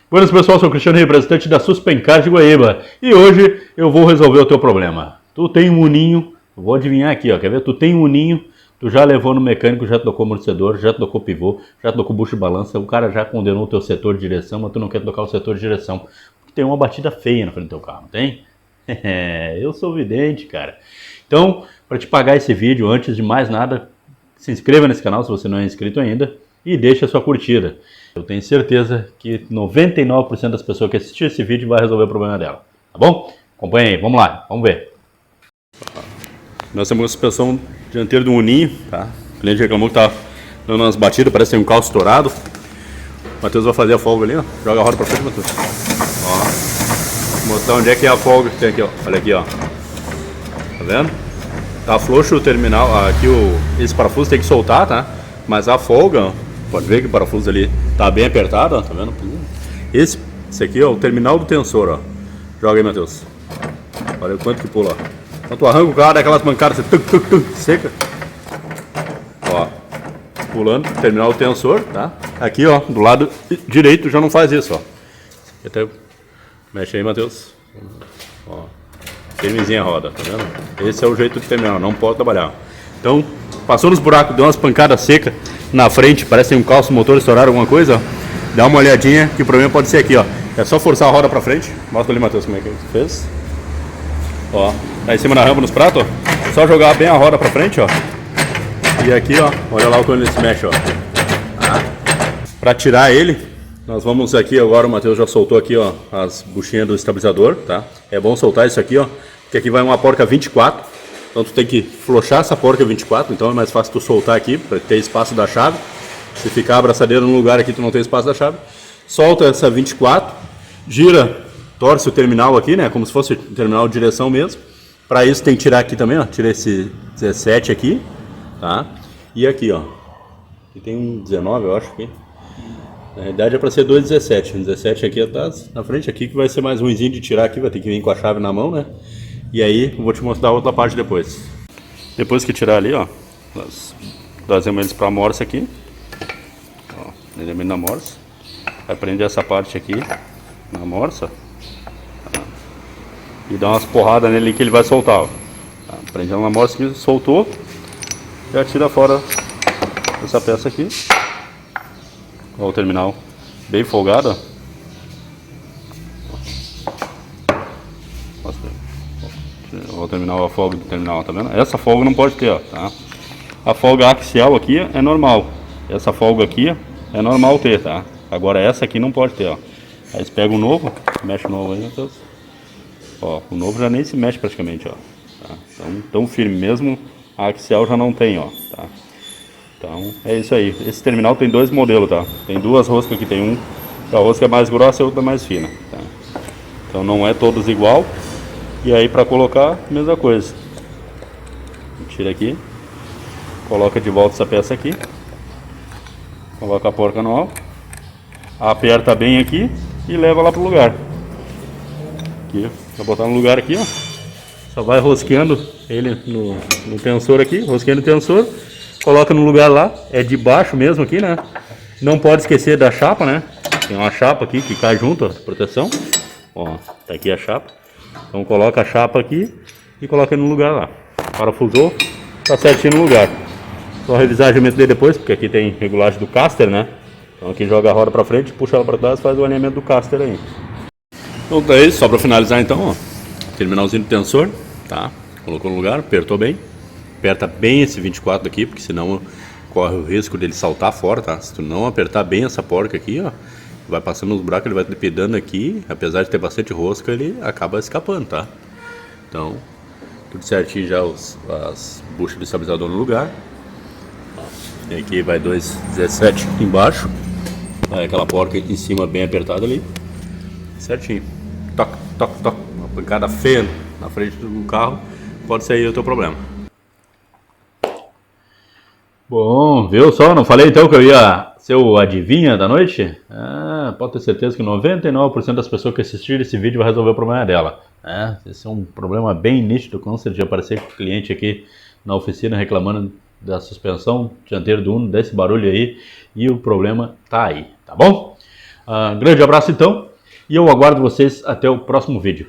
Buenas pessoal, sou o Cristiano, representante da Suspencar de Guaíba. E hoje eu vou resolver o teu problema. Tu tem um uninho, vou adivinhar aqui, ó, quer ver? Tu tem um uninho, tu já levou no mecânico, já trocou amortecedor, já trocou pivô, já trocou bucho de balança, o cara já condenou o teu setor de direção, mas tu não quer trocar o setor de direção. Porque tem uma batida feia na frente do teu carro, não tem? Eu sou vidente, cara. Então, para te pagar esse vídeo, antes de mais nada, se inscreva nesse canal se você não é inscrito ainda e deixe a sua curtida. Eu tenho certeza que 99% das pessoas que assistir esse vídeo vai resolver o problema dela, tá bom? Acompanha aí, vamos lá, vamos ver. Nós temos uma suspensão dianteira do uninho, tá? O cliente reclamou que tá dando umas batidas, parece que tem um calço estourado. O Matheus vai fazer a folga ali, ó. Joga a roda pra frente, Matheus. Ó. Vou mostrar onde é que é a folga que tem aqui, ó. Olha aqui, ó. Tá vendo? Tá frouxo o terminal, aqui esse parafuso tem que soltar, tá? Mas a folga, ó, pode ver que o parafuso ali tá bem apertado, ó, tá vendo? Esse aqui, ó, o terminal do tensor, ó. Joga aí, Matheus. Olha o quanto que pula, ó. Então tu arranca o carro, dá aquelas pancadas, seca. Ó, pulando, terminal do tensor, tá? Aqui, ó, do lado direito já não faz isso, ó. Até mexe aí, Matheus. Ó, firmezinha a roda, tá vendo? Esse é o jeito de terminar, não pode trabalhar. Então, passou nos buracos, deu umas pancadas secas na frente, parece que tem um calço motor estourado, alguma coisa, ó. Dá uma olhadinha, que o problema pode ser aqui, ó. É só forçar a roda pra frente. Mostra ali, Matheus, como é que fez. Ó, tá em cima da rampa nos pratos, ó. Só jogar bem a roda pra frente, ó. E aqui, ó, olha lá o quando ele se mexe, ó. Pra tirar ele, nós vamos aqui agora, o Matheus já soltou aqui, ó, as buchinhas do estabilizador, tá? É bom soltar isso aqui, ó, porque aqui vai uma porca 24. Então tu tem que flochar essa porca 24, então é mais fácil tu soltar aqui, para ter espaço da chave. Se ficar a abraçadeira no lugar aqui, tu não tem espaço da chave. Solta essa 24, gira, torce o terminal aqui, né, como se fosse o terminal de direção mesmo. Para isso tem que tirar aqui também, ó, tira esse 17 aqui, tá? E aqui, ó, aqui tem um 19, eu acho que. Na realidade é para ser 2,17, 17 aqui atrás, na frente aqui, que vai ser mais ruimzinho de tirar aqui, vai ter que vir com a chave na mão, né? E aí eu vou te mostrar a outra parte depois. Depois que tirar ali, ó, nós trazemos eles para a morsa aqui. Ó, elemento da morsa. Vai prender essa parte aqui na morsa. Tá? E dá umas porradas nele que ele vai soltar, ó. Tá? Prende ela na morsa aqui, soltou. Já tira fora essa peça aqui. Ó, o terminal bem folgado, ó. Vou terminar a folga do terminal, tá vendo? Essa folga não pode ter, ó, tá? A folga axial aqui é normal. Essa folga aqui é normal ter, tá? Agora essa aqui não pode ter, ó. Aí você pega o novo, mexe o novo aí, Matheus. Ó, o novo já nem se mexe praticamente, ó. Tá? Então, tão firme mesmo, a axial já não tem, ó, tá? Então, é isso aí. Esse terminal tem dois modelos, tá? Tem duas roscas aqui, tem um, a rosca é mais grossa e a outra mais fina, tá? Então não é todos igual. E aí para colocar, mesma coisa. Tira aqui, coloca de volta essa peça aqui, coloca a porca no alto, aperta bem aqui e leva lá pro lugar. Aqui, vai botar no lugar aqui, ó. Só vai rosqueando ele no tensor aqui, rosqueando o tensor, coloca no lugar lá, é de baixo mesmo aqui, né? Não pode esquecer da chapa, né? Tem uma chapa aqui que cai junto, ó, proteção. Ó, tá aqui a chapa. Então coloca a chapa aqui e coloca no lugar lá. Parafusou, tá certinho no lugar. Só revisar o alinhamento dele depois, porque aqui tem regulagem do caster, né? Então aqui joga a roda pra frente, puxa ela pra trás, faz o alinhamento do caster aí. Então tá isso, só pra finalizar então, ó. Terminalzinho do tensor, tá? Colocou no lugar, apertou bem. Aperta bem esse 24 aqui, porque senão corre o risco dele saltar fora, tá? Se tu não apertar bem essa porca aqui, ó, vai passando nos buracos, ele vai trepidando aqui, apesar de ter bastante rosca, ele acaba escapando, tá? Então, tudo certinho já as buchas do estabilizador no lugar. E aqui vai 2,17 embaixo, aí aquela porca em cima bem apertada ali, certinho. Toc, toc, toc, uma pancada feia na frente do carro, pode ser aí o teu problema. Bom, viu só? Não falei então que eu ia ser o adivinha da noite? Pode ter certeza que 99% das pessoas que assistirem esse vídeo vai resolver o problema dela. Esse é um problema bem nítido, com certeza de aparecer com o cliente aqui na oficina reclamando da suspensão dianteira do Uno, desse barulho aí, e o problema tá aí, tá bom? Grande abraço então, e eu aguardo vocês até o próximo vídeo.